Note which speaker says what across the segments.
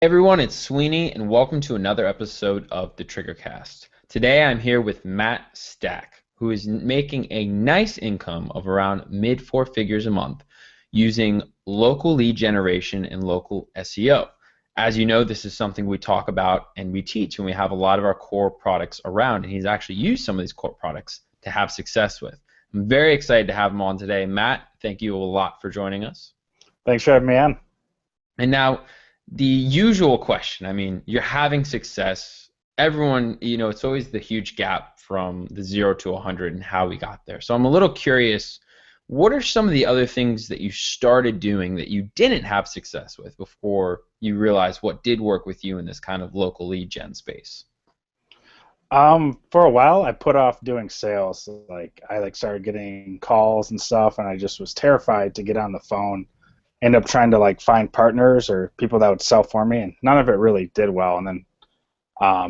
Speaker 1: Everyone, it's Sweeney, and welcome to another episode of the Triggercast. Today I'm here with Matt Stack, who is making a nice income of around mid four figures a month using local lead generation and local SEO. As you know, this is something we talk about and we teach, and we have a lot of our core products around, and he's actually used some of these core products to have success with. I'm very excited to have him on today. Matt, thank you a lot for joining us.
Speaker 2: Thanks for having me on.
Speaker 1: And now, the usual question, I mean, you're having success. Everyone, it's always the huge gap from the 0 to 100 and how we got there. So I'm a little curious, what are some of the other things that you started doing that you didn't have success with before you realized what did work with you in this kind of local lead gen space?
Speaker 2: For a while, I put off doing sales. I started getting calls and stuff, and I just was terrified to get on the phone. End up trying to find partners or people that would sell for me, and none of it really did well. And then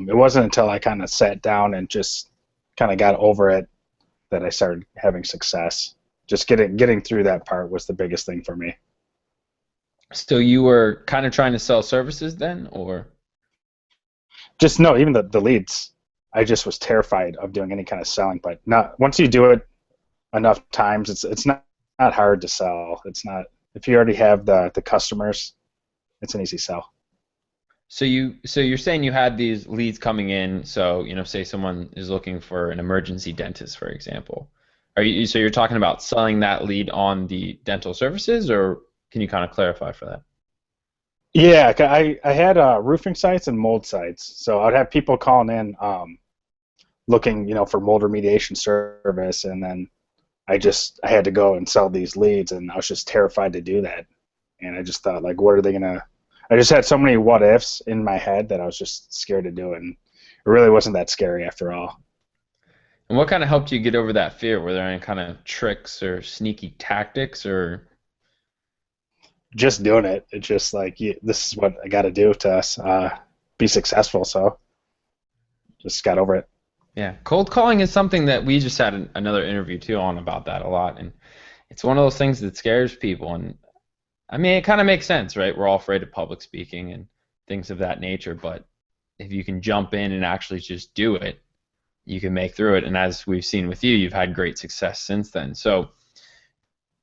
Speaker 2: it wasn't until I kind of sat down and just kind of got over it that I started having success. Just getting through that part was the biggest thing for me.
Speaker 1: So you were kind of trying to sell services then, or?
Speaker 2: Just no, even the leads. I just was terrified of doing any kind of selling. But not once you do it enough times, it's not hard to sell. It's not. If you already have the customers, it's an easy sell.
Speaker 1: So you're saying you had these leads coming in. So say someone is looking for an emergency dentist, for example. So you're talking about selling that lead on the dental services, or can you kind of clarify for that?
Speaker 2: Yeah, I had roofing sites and mold sites, so I'd have people calling in looking, for mold remediation service, and then I had to go and sell these leads, and I was just terrified to do that. And I just thought, what are they gonna? I just had so many what ifs in my head that I was just scared to do it, and it really wasn't that scary after all.
Speaker 1: And what kind of helped you get over that fear? Were there any kind of tricks or sneaky tactics, or?
Speaker 2: Just doing it, it's just this is what I got to do to be successful. So just got over it.
Speaker 1: Yeah, cold calling is something that we just had another interview too on about that a lot, and it's one of those things that scares people. And I mean, it kind of makes sense, right? We're all afraid of public speaking and things of that nature, but if you can jump in and actually just do it, you can make through it. And as we've seen with you, you've had great success since then. So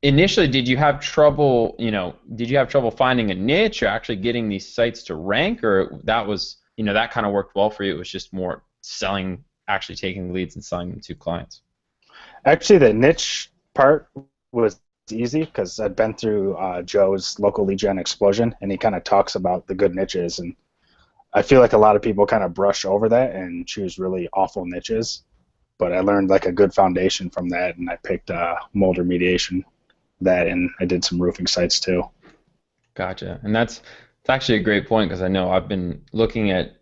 Speaker 1: initially, did you have trouble finding a niche or actually getting these sites to rank, or that was, that kind of worked well for you? It was just more selling, actually taking leads and selling them to clients.
Speaker 2: Actually, the niche part was easy because I'd been through Joe's local lead gen explosion, and he kind of talks about the good niches, and I feel like a lot of people kind of brush over that and choose really awful niches. But I learned a good foundation from that, and I picked mold remediation, that, and I did some roofing sites too.
Speaker 1: Gotcha. And that's actually a great point because I know I've been looking at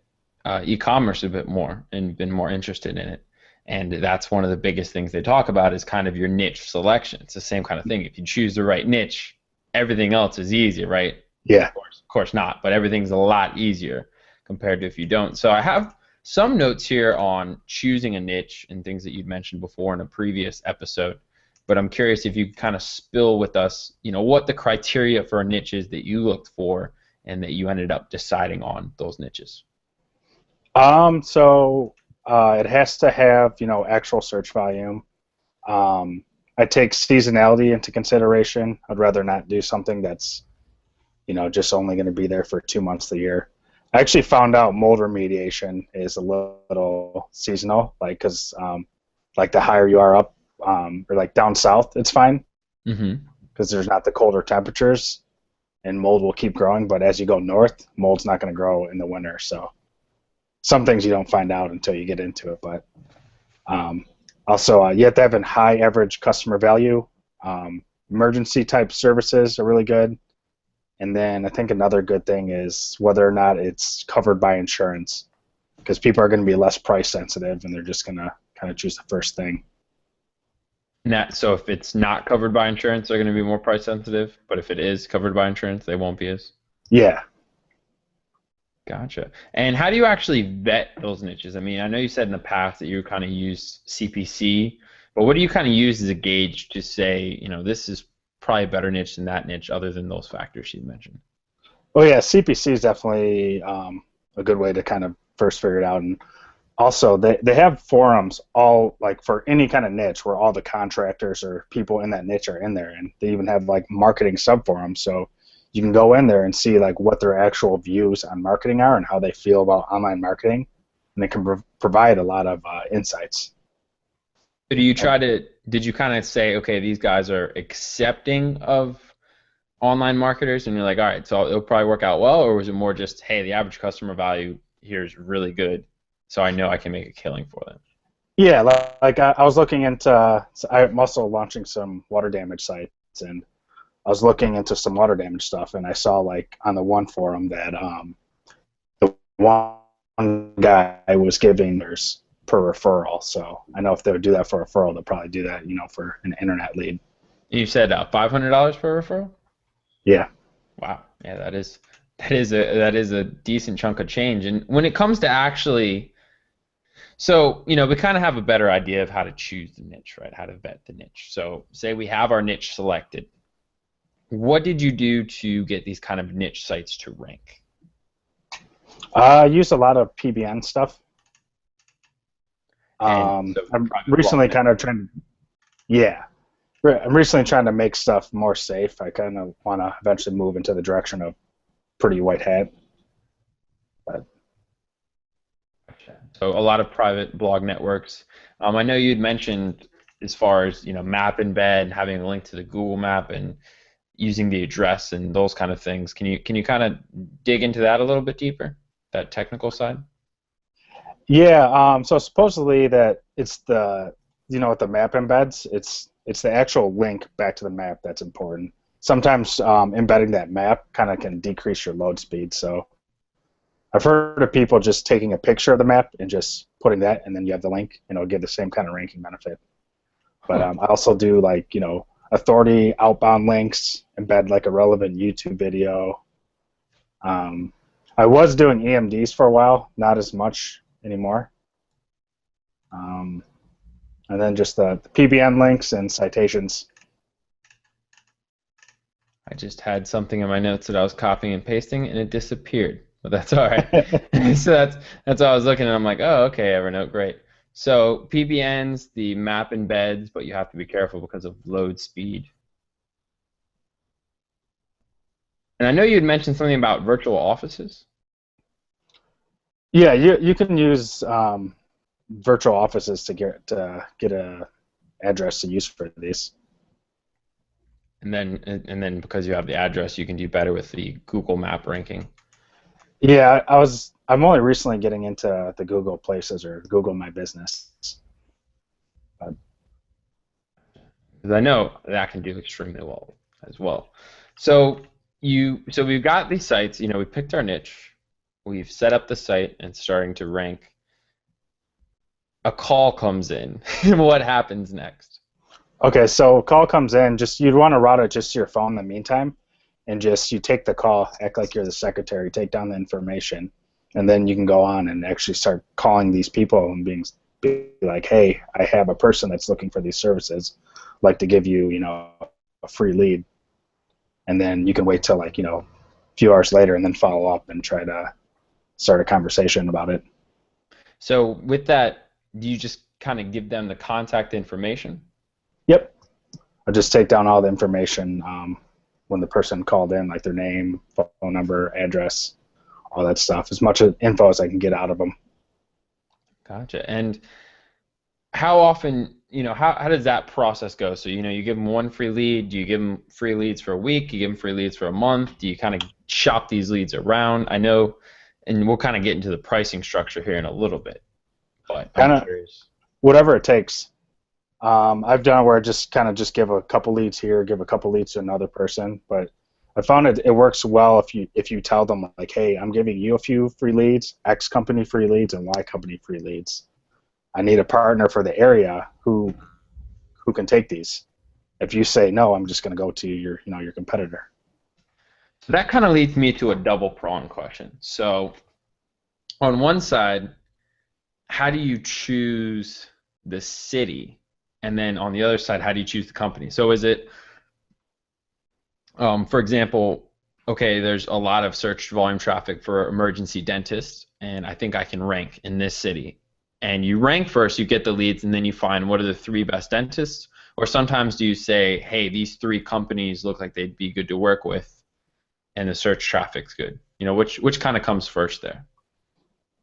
Speaker 1: e-commerce a bit more and been more interested in it. And that's one of the biggest things they talk about is kind of your niche selection. It's the same kind of thing. If you choose the right niche, everything else is easy, right?
Speaker 2: Yeah.
Speaker 1: Of course not, but everything's a lot easier compared to if you don't. So I have some notes here on choosing a niche and things that you'd mentioned before in a previous episode. But I'm curious if you could kind of spill with us, what the criteria for a niche is that you looked for and that you ended up deciding on those niches.
Speaker 2: So it has to have, actual search volume. I take seasonality into consideration. I'd rather not do something that's, just only going to be there for 2 months a year. I actually found out mold remediation is a little seasonal, because the higher you are up, or down south, it's fine
Speaker 1: Mm-hmm.
Speaker 2: because there's not the colder temperatures, and mold will keep growing. But as you go north, mold's not going to grow in the winter. So some things you don't find out until you get into it. But also, you have to have a high average customer value. Emergency type services are really good. And then I think another good thing is whether or not it's covered by insurance, because people are going to be less price sensitive and they're just going to kind of choose the first thing.
Speaker 1: So if it's not covered by insurance, they're going to be more price sensitive. But if it is covered by insurance, they won't be as.
Speaker 2: Yeah.
Speaker 1: Gotcha. And how do you actually vet those niches? I mean, I know you said in the past that you kind of use CPC, but what do you kind of use as a gauge to say, this is probably a better niche than that niche other than those factors you mentioned?
Speaker 2: Oh yeah, CPC is definitely a good way to kind of first figure it out. And also, they have forums all like for any kind of niche where all the contractors or people in that niche are in there, and they even have like marketing subforums. So you can go in there and see like what their actual views on marketing are and how they feel about online marketing, and it can provide a lot of insights.
Speaker 1: So did you kind of say, okay, these guys are accepting of online marketers, and you're like, all right, so it'll probably work out well, or was it more just, hey, the average customer value here is really good, so I know I can make a killing for them?
Speaker 2: Yeah, like I was looking into, so I'm also launching some water damage sites, and I was looking into some water damage stuff, and I saw like on the one forum that the one guy was giving theirs per referral. So I know if they would do that for a referral, they'll probably do that, for an internet lead.
Speaker 1: You said $500 per referral?
Speaker 2: Yeah.
Speaker 1: Wow, yeah, that is a decent chunk of change. And when it comes to actually, so we kind of have a better idea of how to choose the niche, right? How to vet the niche. So say we have our niche selected. What did you do to get these kind of niche sites to rank?
Speaker 2: I use a lot of PBN stuff.
Speaker 1: And so
Speaker 2: I'm
Speaker 1: private blog
Speaker 2: recently kind of
Speaker 1: networks.
Speaker 2: trying, yeah, I'm recently trying to make stuff more safe. I kind of want to eventually move into the direction of pretty white hat. But
Speaker 1: So a lot of private blog networks. I know you'd mentioned as far as map embed, having a link to the Google map, and using the address and those kind of things. Can you kind of dig into that a little bit deeper, that technical side?
Speaker 2: yeah, so supposedly that it's with the map embeds, it's the actual link back to the map that's important. Sometimes embedding that map kind of can decrease your load speed. So I've heard of people just taking a picture of the map and just putting that, and then you have the link, give the same kind of ranking benefit. But
Speaker 1: Huh.
Speaker 2: I also do like authority outbound links, embed like a relevant YouTube video. Um, I was doing EMDs for a while, not as much anymore. Um, and then just the PBN links and citations.
Speaker 1: I just had something in my notes that I was copying and pasting, and it disappeared. But that's all right. So that's all I was looking at. I'm like, oh, okay, Evernote, great. So PBNs, the map embeds, but you have to be careful because of load speed. And I know you had mentioned something about virtual offices.
Speaker 2: Yeah, you can use virtual offices to get a address to use for these.
Speaker 1: And then because you have the address, you can do better with the Google Map ranking.
Speaker 2: Yeah, I'm only recently getting into the Google Places or Google My Business. But,
Speaker 1: Because I know that can do extremely well as well. So we've got these sites, we picked our niche, we've set up the site and starting to rank. A call comes in. What happens next?
Speaker 2: okay, so call comes in, just you'd want to route it just to your phone in the meantime, and just you take the call, act like you're the secretary, take down the information, and then you can go on and actually start calling these people and be like, hey, I have a person that's looking for these services, like to give you, a free lead, and then you can wait till like, a few hours later and then follow up and try to start a conversation about it.
Speaker 1: So with that, do you just kind of give them the contact information?
Speaker 2: Yep. I'll just take down all the information when the person called in, like their name, phone number, address, all that stuff, as much info as I can get out of them.
Speaker 1: Gotcha. And how often, how does that process go? So, you give them one free lead. Do you give them free leads for a week? Do you give them free leads for a month? Do you kind of shop these leads around? I know, and we'll kind of get into the pricing structure here in a little bit, but I'm
Speaker 2: Kind of
Speaker 1: curious.
Speaker 2: whatever it takes. I've done where I just kind of just give a couple leads here, give a couple leads to another person, but I found it works well if you tell them like, hey, I'm giving you a few free leads, X company free leads, and Y company free leads. I need a partner for the area who can take these. If you say no, I'm just going to go to your competitor.
Speaker 1: So that kind of leads me to a double prong question. So on one side, how do you choose the city? And then on the other side, how do you choose the company? So is it, for example, okay, there's a lot of search volume traffic for emergency dentists, and I think I can rank in this city. And you rank first, you get the leads, and then you find what are the three best dentists. Or sometimes do you say, hey, these three companies look like they'd be good to work with, and the search traffic's good. You know, which kind of comes first there?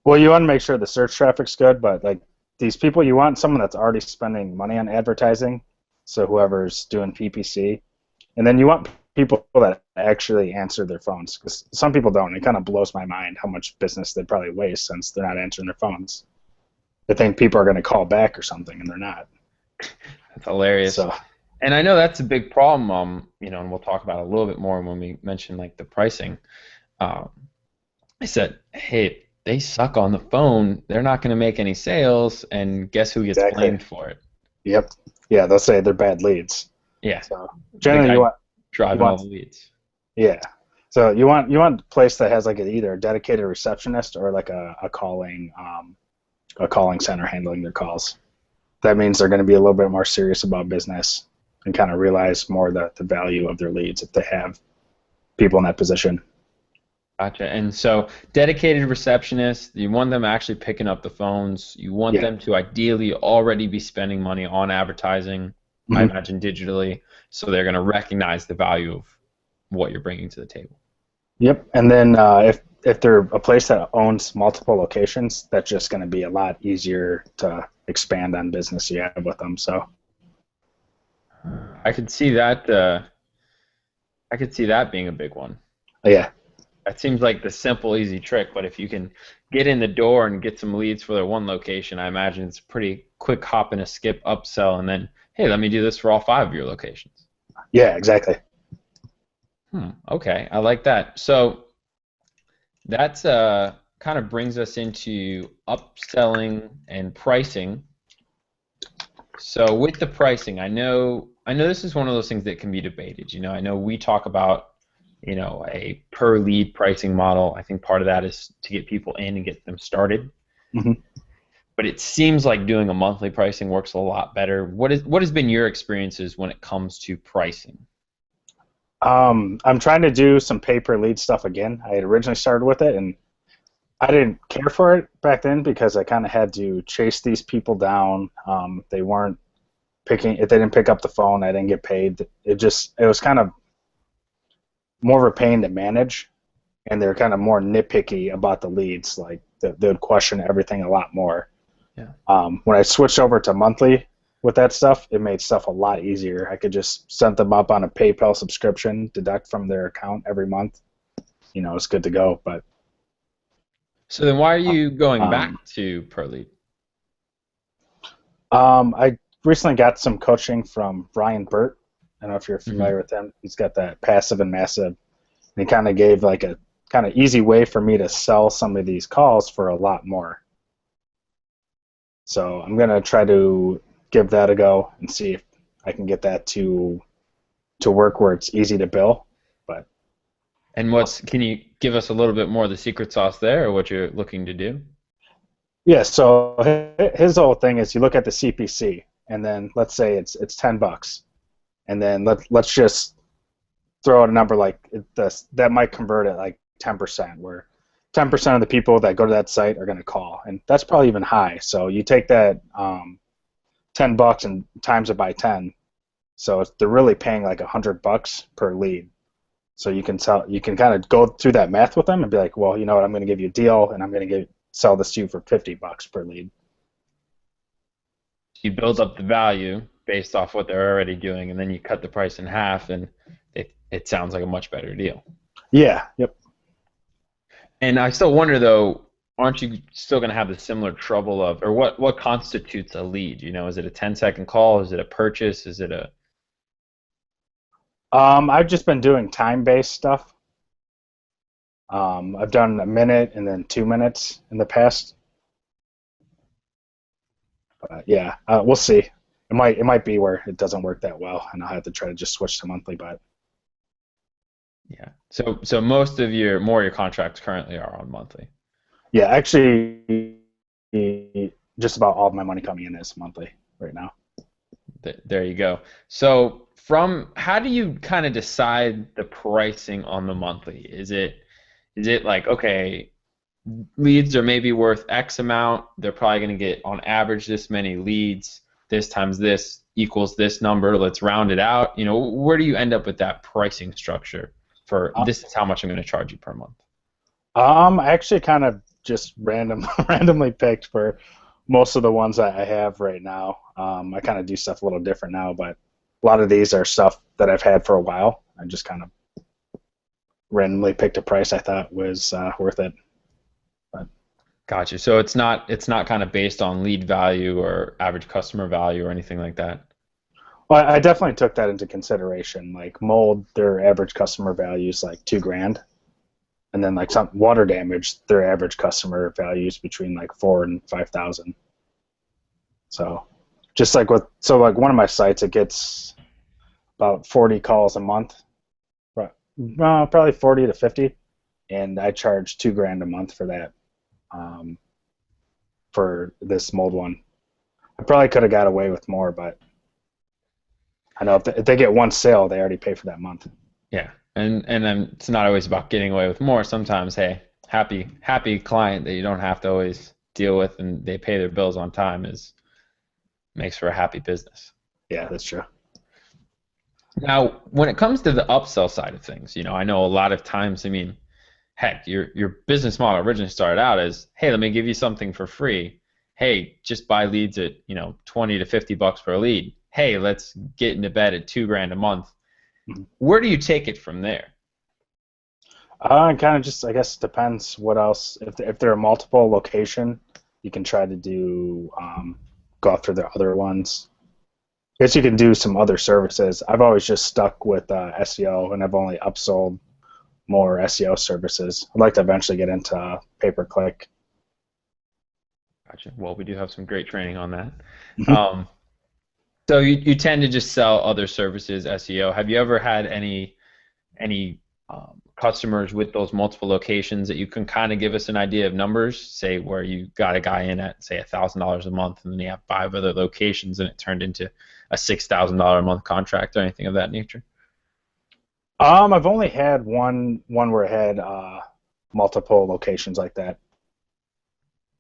Speaker 2: Well, you want to make sure the search traffic's good, but like these people, you want someone that's already spending money on advertising. So whoever's doing PPC, and then you want people that actually answer their phones because some people don't. It kind of blows my mind how much business they probably waste since they're not answering their phones. They think people are going to call back or something, and they're not.
Speaker 1: That's hilarious.
Speaker 2: So
Speaker 1: And I know that's a big problem, and we'll talk about it a little bit more when we mention like the pricing. Um, I said, hey, they suck on the phone. They're not going to make any sales, and guess who gets
Speaker 2: exactly.
Speaker 1: blamed for it?
Speaker 2: Yep. Yeah, they'll say they're bad leads.
Speaker 1: Yeah,
Speaker 2: So
Speaker 1: the
Speaker 2: generally,
Speaker 1: guy
Speaker 2: you
Speaker 1: driving all
Speaker 2: want
Speaker 1: the leads.
Speaker 2: yeah. So you want a place that has like either a dedicated receptionist or like a calling center handling their calls. That means they're going to be a little bit more serious about business and kind of realize more the value of their leads if they have people in that position.
Speaker 1: Gotcha. And so, dedicated receptionists, you want them actually picking up the phones. You want
Speaker 2: Yeah.
Speaker 1: them to ideally already be spending money on advertising, I
Speaker 2: Hmm.
Speaker 1: imagine digitally, so they're going to recognize the value of what you're bringing to the table.
Speaker 2: Yep. And then if they're a place that owns multiple locations, that's just going to be a lot easier to expand on business you have with them. So
Speaker 1: I could see that. I could see that being a big one.
Speaker 2: yeah,
Speaker 1: That seems like the simple, easy trick, but if you can get in the door and get some leads for their one location, I imagine it's a pretty quick hop and a skip upsell, and then, hey, let me do this for all five of your locations.
Speaker 2: yeah, exactly.
Speaker 1: Okay, I like that. So that's kind of brings us into upselling and pricing. So with the pricing, I know this is one of those things that can be debated. I know we talk about, a per lead pricing model. I think part of that is to get people in and get them started.
Speaker 2: Hmm.
Speaker 1: But it seems like doing a monthly pricing works a lot better. What has been your experiences when it comes to pricing?
Speaker 2: I'm trying to do some pay per lead stuff again. I had originally started with it, and I didn't care for it back then because I kind of had to chase these people down. They weren't picking. If they didn't pick up the phone, I didn't get paid. It was kind of more of a pain to manage, and they're kind of more nitpicky about the leads. Like they would question everything a lot more.
Speaker 1: Yeah.
Speaker 2: When I switched over to monthly with that stuff, it made stuff a lot easier. I could just set them up on a PayPal subscription, deduct from their account every month. It's good to go. But
Speaker 1: So then why are you going
Speaker 2: um,
Speaker 1: back to per lead?
Speaker 2: I recently got some coaching from Brian Burt. I don't know if you're
Speaker 1: Hmm.
Speaker 2: familiar with him. He's got that passive and massive. And he kind of gave like a kind of easy way for me to sell some of these calls for a lot more. So I'm gonna try to give that a go and see if I can get that to work where it's easy to bill. But
Speaker 1: And can you give us a little bit more of the secret sauce there, or what you're looking to do?
Speaker 2: yeah, so his whole thing is you look at the CPC and then let's say it's $10, and then let's just throw out a number like that might convert at like 10%, where 10% of the people that go to that site are going to call, and that's probably even high. So you take that $10 and times it by 10, so they're really paying like $100 per lead. So you can kind of go through that math with them and be like, well, you know what, I'm going to give you a deal, and I'm going to sell this to you for $50 per lead.
Speaker 1: You build up the value based off what they're already doing, and then you cut the price in half, and it sounds like a much better deal.
Speaker 2: Yeah, yep.
Speaker 1: And I still wonder though, aren't you still going to have the similar trouble of, or what constitutes a lead? Is it a 10-second call? Is it a purchase? Is it a
Speaker 2: I've just been doing time-based stuff. I've done a minute and then 2 minutes in the past. But yeah, we'll see. It might be where it doesn't work that well, and I'll have to try to just switch to monthly. But
Speaker 1: yeah? So most of your contracts currently are on monthly.
Speaker 2: yeah, actually, just about all of my money coming in is monthly right now.
Speaker 1: There you go. So from how do you kind of decide the pricing on the monthly? Is it like, okay, leads are maybe worth X amount, they're probably going to get on average this many leads, this times this equals this number, let's round it out. Where do you end up with that pricing structure for
Speaker 2: Uh,
Speaker 1: this is how much I'm going to charge you per month?
Speaker 2: I actually kind of just randomly picked for most of the ones that I have right now. I kind of do stuff a little different now, but a lot of these are stuff that I've had for a while. I just kind of randomly picked a price I thought was worth it. But
Speaker 1: Gotcha. So it's not kind of based on lead value or average customer value or anything like that.
Speaker 2: well, I definitely took that into consideration. Like mold, their average customer value is like 2 grand, and then like some water damage, their average customer value is between like 4 and 5,000. So just like like one of my sites, it gets about 40 calls a month, but probably 40 to 50, and I charge 2 grand a month for that, um, for this mold one. I probably could have got away with more, but I know if they get one sale, they already pay for that month.
Speaker 1: Yeah. And it's not always about getting away with more. Sometimes, hey, happy client that you don't have to always deal with and they pay their bills on time is makes for a happy business.
Speaker 2: Yeah, that's true.
Speaker 1: Now, when it comes to the upsell side of things, I know a lot of times, heck, your business model originally started out as, hey, let me give you something for free. Hey, just buy leads at, 20 to 50 bucks per lead. Hey, let's get into bed at 2 grand a month.
Speaker 2: Mhm.
Speaker 1: Where do you take it from there?
Speaker 2: It kind of just, I guess, depends what else. If they're a multiple location, you can try to do go after the other ones. I guess you can do some other services. I've always just stuck with SEO, and I've only upsold more SEO services. I'd like to eventually get into pay-per-click.
Speaker 1: Gotcha. Well, we do have some great training on that.
Speaker 2: Mhm.
Speaker 1: Um, so you tend to just sell other services, SEO. Have you ever had any customers with those multiple locations that you can kind of give us an idea of numbers? Say where you got a guy in at say $1,000 a month, and then you have 5 other locations, and it turned into a $6,000 a month contract or anything of that nature.
Speaker 2: I've only had one where I had multiple locations like that,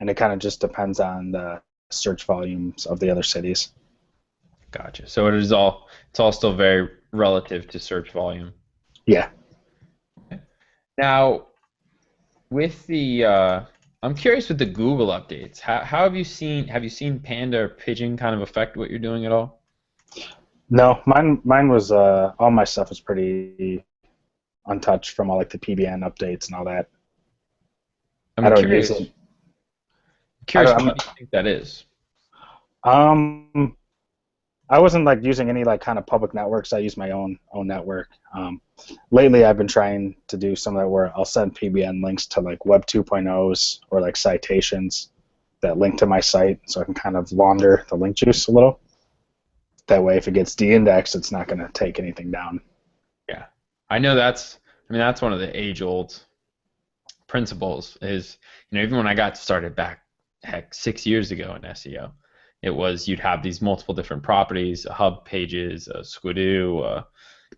Speaker 2: and it kind of just depends on the search volumes of the other cities.
Speaker 1: Gotcha. So it's all still very relative to search volume.
Speaker 2: Yeah.
Speaker 1: Now, with the I'm curious with the Google updates. How have you seen Panda or Pigeon kind of affect what you're doing at all?
Speaker 2: No, mine was all my stuff was pretty untouched from all like the PBN updates and all that. I
Speaker 1: I'm
Speaker 2: don't use
Speaker 1: curious.
Speaker 2: it. I
Speaker 1: Curious,
Speaker 2: don't.
Speaker 1: why do you think that is?
Speaker 2: Um, I wasn't like using any like kind of public networks. I use my own network. Lately, I've been trying to do some of that where I'll send PBN links to like Web 2.0s or like citations that link to my site, so I can kind of launder the link juice a little. That way, if it gets de-indexed, it's not going to take anything down.
Speaker 1: Yeah, I know that's one of the age-old principles is, even when I got started back, heck, 6 years ago in SEO, it was you'd have these multiple different properties, hub pages, a Squidoo, a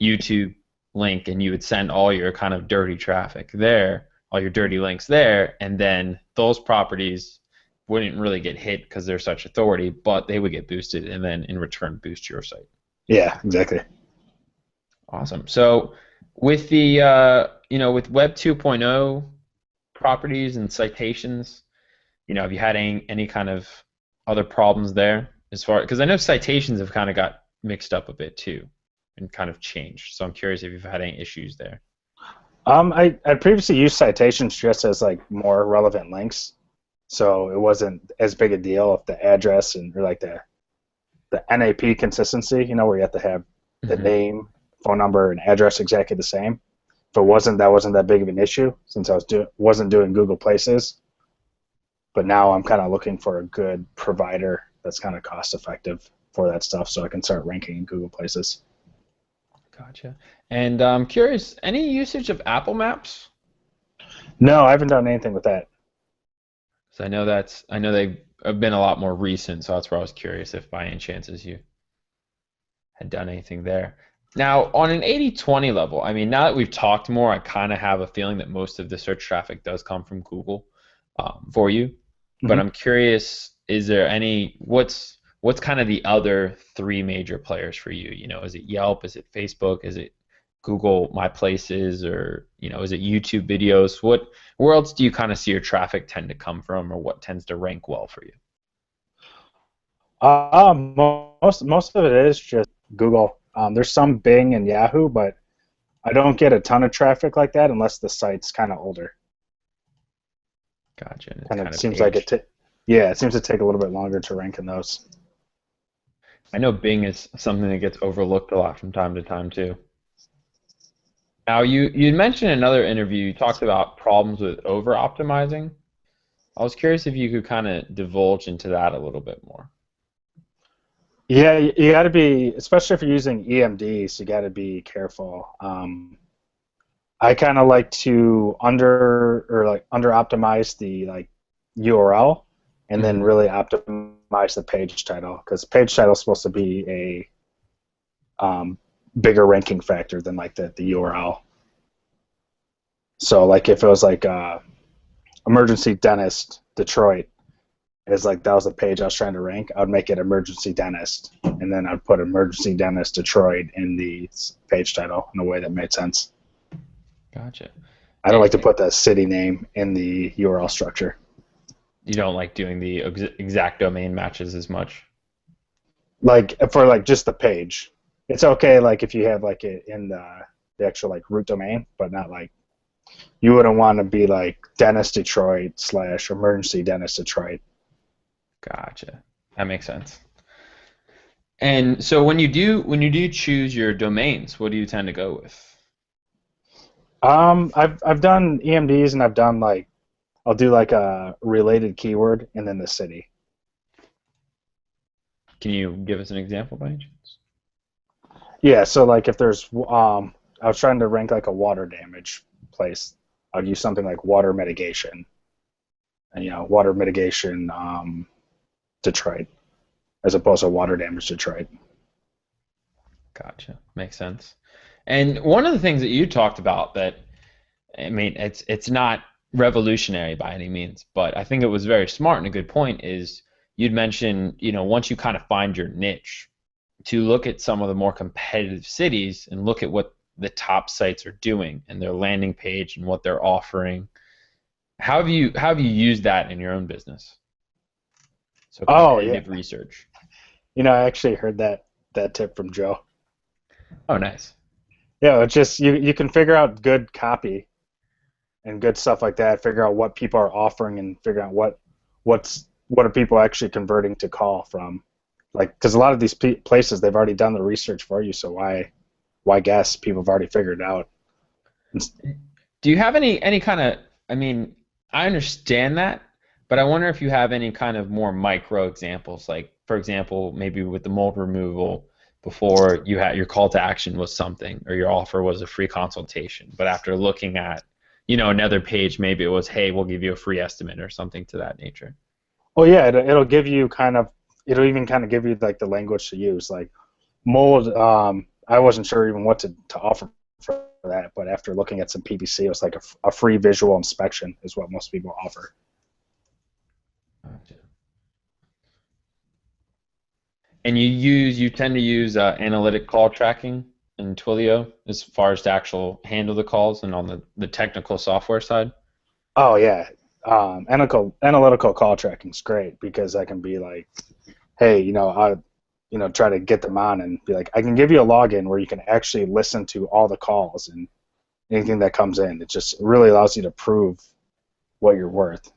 Speaker 1: YouTube link, and you would send all your kind of dirty traffic there, all your dirty links there, and then those properties wouldn't really get hit because they're such authority, but they would get boosted and then in return boost your site.
Speaker 2: Yeah, exactly.
Speaker 1: Awesome. So with the with Web 2.0 properties and citations, have you had any kind of other problems there as far because I know citations have kind of got mixed up a bit too and kind of changed. So I'm curious if you've had any issues there.
Speaker 2: I previously used citations just as like more relevant links, so it wasn't as big a deal if the address and or like the NAP consistency, where you have to have the
Speaker 1: Hmm.
Speaker 2: name, phone number, and address exactly the same. If it wasn't, that wasn't that big of an issue since I wasn't doing Google Places. But now I'm kind of looking for a good provider that's kind of cost effective for that stuff, so I can start ranking in Google Places.
Speaker 1: Gotcha. And I'm curious, any usage of Apple Maps?
Speaker 2: No, I haven't done anything with that.
Speaker 1: So I know they've been a lot more recent, so that's where I was curious if by any chance is you. had done anything there. Now, on an 80/20 level, I mean, now that we've talked more, I kind of have a feeling that most of the search traffic does come from Google for you. But
Speaker 2: Hmm.
Speaker 1: I'm curious, is there any, what's kind of the other three major players for you? You know, is it Yelp? Is it Facebook? Is it Google My Places? Or, you know, is it YouTube videos? Where else do you kind of see your traffic tend to come from, or what tends to rank well for you?
Speaker 2: Most of it is just Google. There's some Bing and Yahoo, but I don't get a ton of traffic like that unless the site's kind of older.
Speaker 1: Gotcha. And it's
Speaker 2: And it
Speaker 1: kind of
Speaker 2: seems like
Speaker 1: aged.
Speaker 2: yeah, it seems to take a little bit longer to rank in those.
Speaker 1: I know Bing is something that gets overlooked a lot from time to time too. Now, you mentioned in another interview, you talked about problems with over optimizing. I was curious if you could kind of divulge into that a little bit more.
Speaker 2: Yeah, you got to be, especially if you're using EMDs, you got to be careful. I kind of like to under optimize the like URL and then
Speaker 1: Hmm.
Speaker 2: really optimize the page title because page title is supposed to be bigger ranking factor than like the URL. So like if it was like emergency dentist Detroit is like that was the page I was trying to rank, I would make it emergency dentist and then I'd put emergency dentist Detroit in the page title in a way that made sense.
Speaker 1: Gotcha.
Speaker 2: I don't like to
Speaker 1: And
Speaker 2: put the city name in the URL structure.
Speaker 1: you don't like doing the exact domain matches as much.
Speaker 2: Like for like just the page, it's okay like if you have like it in the actual like root domain, but not like you wouldn't want to be like dentist Detroit slash emergency dentist Detroit.
Speaker 1: Gotcha. That makes sense. And so when you do choose your domains, what do you tend to go with?
Speaker 2: I've done EMDs and I've done like I'll do like a related keyword and then the city.
Speaker 1: Can you give us an example by any chance?
Speaker 2: Yeah, so like if there's I was trying to rank like a water damage place. I'd use something like water mitigation, and water mitigation Detroit as opposed to water damage Detroit.
Speaker 1: Gotcha. Makes sense. And one of the things that you talked about that, I mean, it's not revolutionary by any means, but I think it was very smart and a good point is you'd mentioned, you know, once you kind of find your niche, to look at some of the more competitive cities and look at what the top sites are doing and their landing page and what they're offering. How have you used that in your own business? So
Speaker 2: Oh yeah,
Speaker 1: competitive research.
Speaker 2: I actually heard that tip from Joe.
Speaker 1: Oh, nice.
Speaker 2: Yeah, it's just you can figure out good copy and good stuff like that. Figure out what people are offering and figure out what are people actually converting to call from. Like, because a lot of these places they've already done the research for you, so why guess? People have already figured it out.
Speaker 1: Do you have any kind of, I mean, I understand that, but I wonder if you have any kind of more micro examples, like for example, maybe with the mold removal before you had your call to action was something or your offer was a free consultation, but after looking at, you know, another page, maybe it was, hey, we'll give you a free estimate or something to that nature.
Speaker 2: Oh yeah, it'll give you it'll even kind of give you like the language to use. Like mold, I wasn't sure even what to offer for that, but after looking at some PPC, it was like a free visual inspection is what most people offer.
Speaker 1: Gotcha. And you tend to use analytic call tracking in Twilio as far as to actual handle the calls and on the technical software side.
Speaker 2: Oh yeah, analytical call tracking is great because I can be like, hey, I try to get them on and be like, I can give you a login where you can actually listen to all the calls and anything that comes in. It just really allows you to prove what you're worth.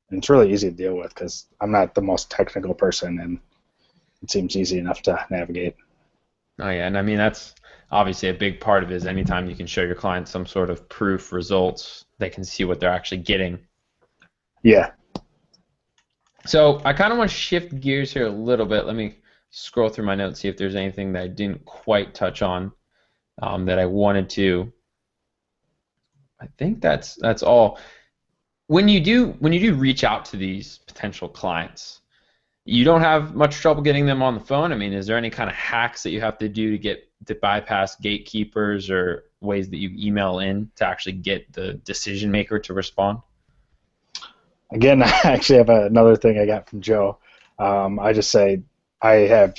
Speaker 2: And it's really easy to deal with because I'm not the most technical person and it seems easy enough to navigate.
Speaker 1: Oh yeah, and I mean that's obviously a big part of it is anytime you can show your clients some sort of proof results, they can see what they're actually getting.
Speaker 2: Yeah.
Speaker 1: So I kind of want to shift gears here a little bit. Let me scroll through my notes, see if there's anything that I didn't quite touch on that I wanted to. I think that's all. When you do reach out to these potential clients, You don't have much trouble getting them on the phone. I mean, is there any kind of hacks that you have to do to get to bypass gatekeepers or ways that you email in to actually get the decision maker to respond?
Speaker 2: Again, I actually have another thing I got from Joe. I just say I have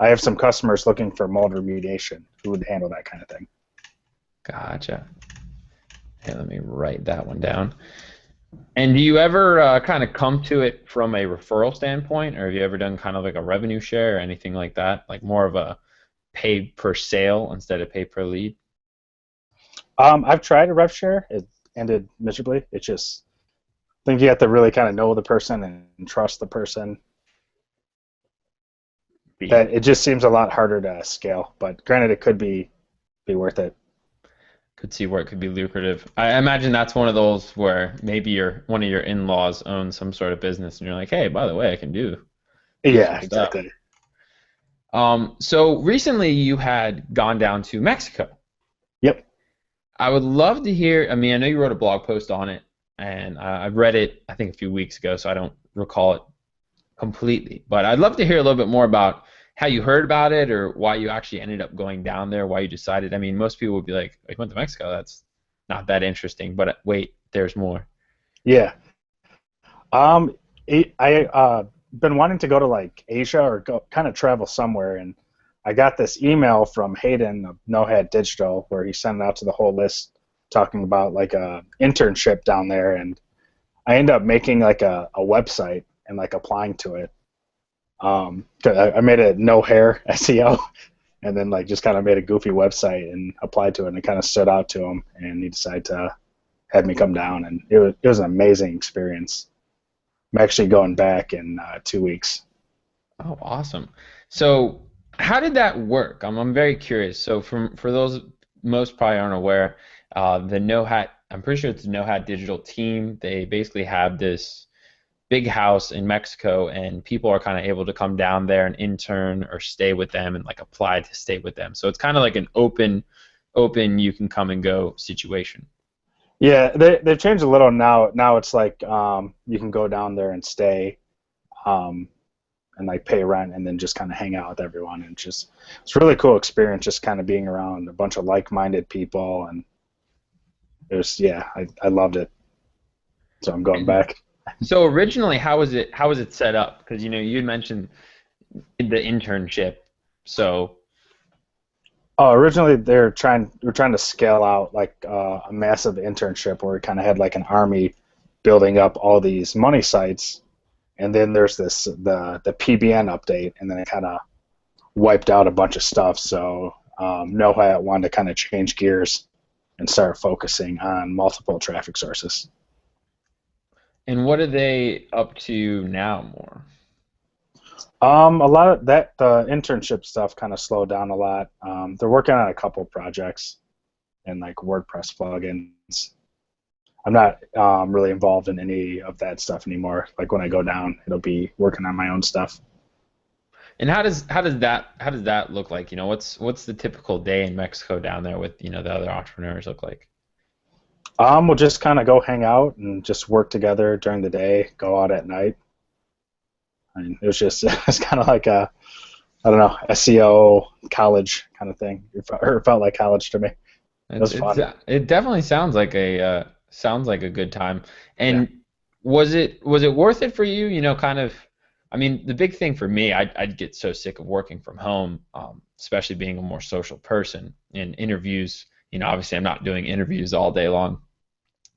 Speaker 2: I have some customers looking for mold remediation. Who would handle that kind of thing?
Speaker 1: Gotcha. Okay, let me write that one down. And do you ever kind of come to it from a referral standpoint, or have you ever done kind of like a revenue share or anything like that, like more of a pay per sale instead of pay per lead?
Speaker 2: I've tried a rev share. It ended miserably. It's just I think you have to really kind of know the person and trust the person.
Speaker 1: Be
Speaker 2: That it just seems a lot harder to scale. But granted, it could be worth it.
Speaker 1: Could see where it could be lucrative. I imagine that's one of those where maybe one of your in-laws owns some sort of business, and you're like, hey, by the way, I can do some
Speaker 2: Yeah,
Speaker 1: stuff.
Speaker 2: exactly.
Speaker 1: So recently you had gone down to Mexico.
Speaker 2: Yep.
Speaker 1: I would love to hear. I mean, I know you wrote a blog post on it, and I read it, I think, a few weeks ago, so I don't recall it completely. But I'd love to hear a little bit more about how you heard about it or why you actually ended up going down there, why you decided. I mean, most people would be like, I went to Mexico, that's not that interesting. But wait, there's more.
Speaker 2: Yeah. Um, I been wanting to go to like Asia or go kind of travel somewhere, and I got this email from Hayden of No Hat Digital where he sent it out to the whole list talking about like a internship down there, and I ended up making like a website and like applying to it. 'Cause I made a no hair SEO and then like just kind of made a goofy website and applied to it, and it kind of stood out to him, and he decided to have me come down, and it was an amazing experience. I'm actually going back in 2 weeks.
Speaker 1: Oh, awesome. So, how did that work? I'm very curious. So, for those most probably aren't aware, the No Hat, I'm pretty sure it's the No Hat Digital team. They basically have this big house in Mexico, and people are kind of able to come down there and intern or stay with them and like apply to stay with them. So it's kind of like an open you can come and go situation.
Speaker 2: Yeah, they've changed a little now. Now it's like you can go down there and stay, um, and like pay rent and then just kind of hang out with everyone, and just it's a really cool experience just kind of being around a bunch of like-minded people, and it was yeah, I loved it. So I'm going
Speaker 1: And
Speaker 2: back.
Speaker 1: so originally, how was it set up? Because you had mentioned the internship. So
Speaker 2: Oh, originally we were trying to scale out like a massive internship where we kind of had like an army building up all these money sites, and then there's the PBN update, and then it kind of wiped out a bunch of stuff. So NoHat wanted to kind of change gears and start focusing on multiple traffic sources.
Speaker 1: and what are they up to now more?
Speaker 2: A lot of that the internship stuff kind of slowed down a lot. They're working on a couple projects and like WordPress plugins. I'm not really involved in any of that stuff anymore. Like when I go down, it'll be working on my own stuff.
Speaker 1: And how does that look like? What's the typical day in Mexico down there with the other entrepreneurs look like?
Speaker 2: We'll just kind of go hang out and just work together during the day, go out at night. I mean, it was just it's kind of like a I don't know SEO college kind of thing. It felt like college to me. It
Speaker 1: It's
Speaker 2: was
Speaker 1: it's
Speaker 2: fun.
Speaker 1: it definitely sounds like a good time.
Speaker 2: Yeah.
Speaker 1: And was it worth it for you? Kind of. I mean, the big thing for me, I'd get so sick of working from home, especially being a more social person. In interviews, obviously I'm not doing interviews all day long.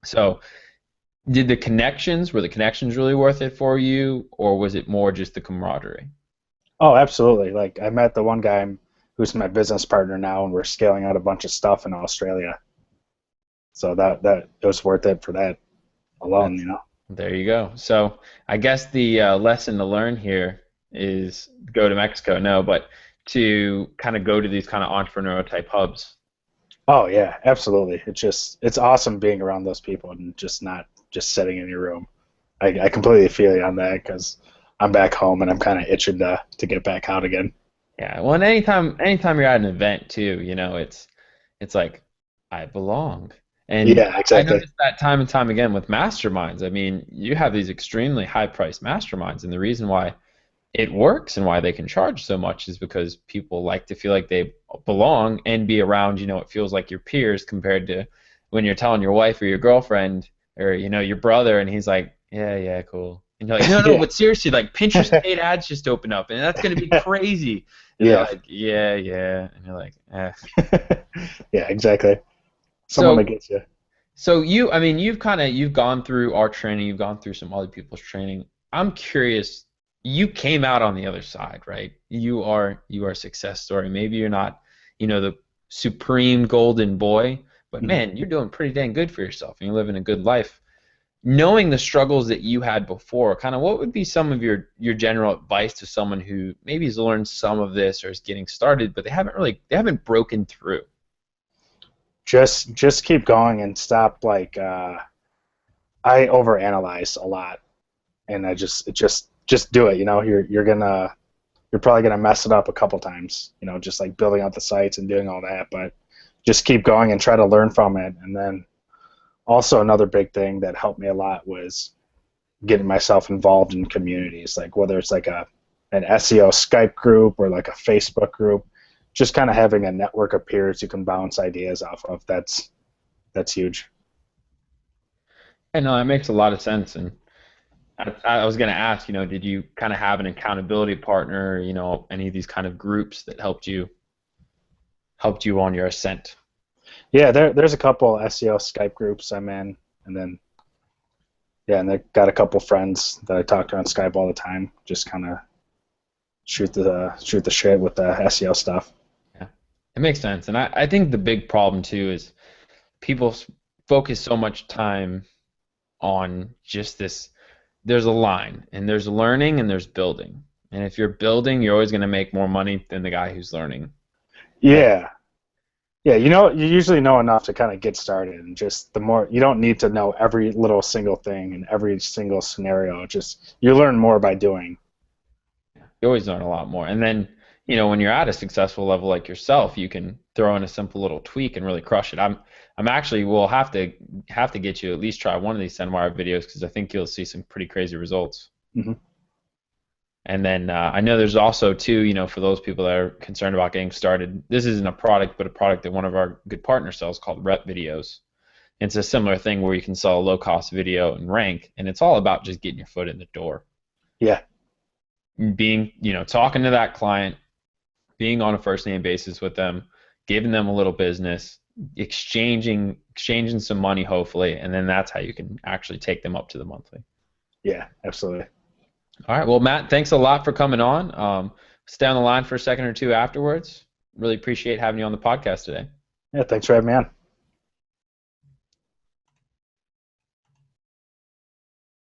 Speaker 1: So, were the connections really worth it for you, or was it more just the camaraderie?
Speaker 2: Oh, absolutely. Like I met the one guy who's my business partner now, and we're scaling out a bunch of stuff in Australia. So that it was worth it for that alone,
Speaker 1: That's
Speaker 2: you know.
Speaker 1: There you go. So I guess the lesson to learn here is go to Mexico. No, but to kind of go to these kind of entrepreneurial type hubs.
Speaker 2: Oh yeah, absolutely. It's awesome being around those people and just not just sitting in your room. I completely feel you on that because I'm back home and I'm kind of itching to get back out again.
Speaker 1: Yeah. Well, and anytime you're at an event too, it's like I belong. And
Speaker 2: Yeah,
Speaker 1: I
Speaker 2: exactly.
Speaker 1: noticed that time and time again with masterminds. I mean, you have these extremely high-priced masterminds, and the reason why it works and why they can charge so much is because people like to feel like they belong and be around, it feels like your peers compared to when you're telling your wife or your girlfriend or, your brother and he's like, yeah, yeah, cool. And you're like, no, no,
Speaker 2: Yeah.
Speaker 1: but seriously, like Pinterest paid ads just opened up and that's going to be crazy. And they're
Speaker 2: Yeah.
Speaker 1: like, yeah, yeah. And you're like, eh.
Speaker 2: Yeah, exactly. Someone that
Speaker 1: So,
Speaker 2: gets you.
Speaker 1: so I mean, you've gone through our training, you've gone through some other people's training. I'm curious, you came out on the other side, right? You are a success story. Maybe you're not, the supreme golden boy, but
Speaker 2: Mhm.
Speaker 1: man, you're doing pretty dang good for yourself and you're living a good life. Knowing the struggles that you had before, kind of what would be some of your general advice to someone who maybe has learned some of this or is getting started, but they haven't broken through?
Speaker 2: Just keep going and stop like I overanalyze a lot, and I just do it. You're probably gonna mess it up a couple times. Just like building out the sites and doing all that, but just keep going and try to learn from it. And then also another big thing that helped me a lot was getting myself involved in communities, like whether it's like an SEO Skype group or like a Facebook group, just kind of having a network of peers you can bounce ideas off of. That's huge.
Speaker 1: And no, that makes a lot of sense. And I was going to ask, did you kind of have an accountability partner, any of these kind of groups that helped you on your ascent?
Speaker 2: Yeah, there's a couple SEO Skype groups I'm in, and then yeah, and I got a couple friends that I talk to on Skype all the time. Just kind of shoot the shit with the SEO stuff.
Speaker 1: Yeah, it makes sense. And I think the big problem too is people focus so much time on just this. There's a line, and there's learning, and there's building. And if you're building, you're always going to make more money than the guy who's learning. And
Speaker 2: Yeah, yeah. You usually know enough to kind of get started, and just the more you don't need to know every little single thing and every single scenario. Just you learn more by doing.
Speaker 1: you always learn a lot more. And then, when you're at a successful level like yourself, you can throw in a simple little tweak and really crush it. I'm actually will have to get you to at least try one of these SendWire videos because I think you'll see some pretty crazy results.
Speaker 2: Hmm.
Speaker 1: And then I know there's also too, for those people that are concerned about getting started, this isn't a product, but a product that one of our good partners sells called Rep Videos. It's a similar thing where you can sell a low cost video and rank, and it's all about just getting your foot in the door,
Speaker 2: Yeah,
Speaker 1: being, talking to that client, being on a first name basis with them, giving them a little business, exchanging some money hopefully, and then that's how you can actually take them up to the monthly.
Speaker 2: yeah, absolutely.
Speaker 1: All right, well, Matt, thanks a lot for coming on. Stay on the line for a second or two afterwards. Really appreciate having you on the podcast today.
Speaker 2: Yeah, thanks for having me on.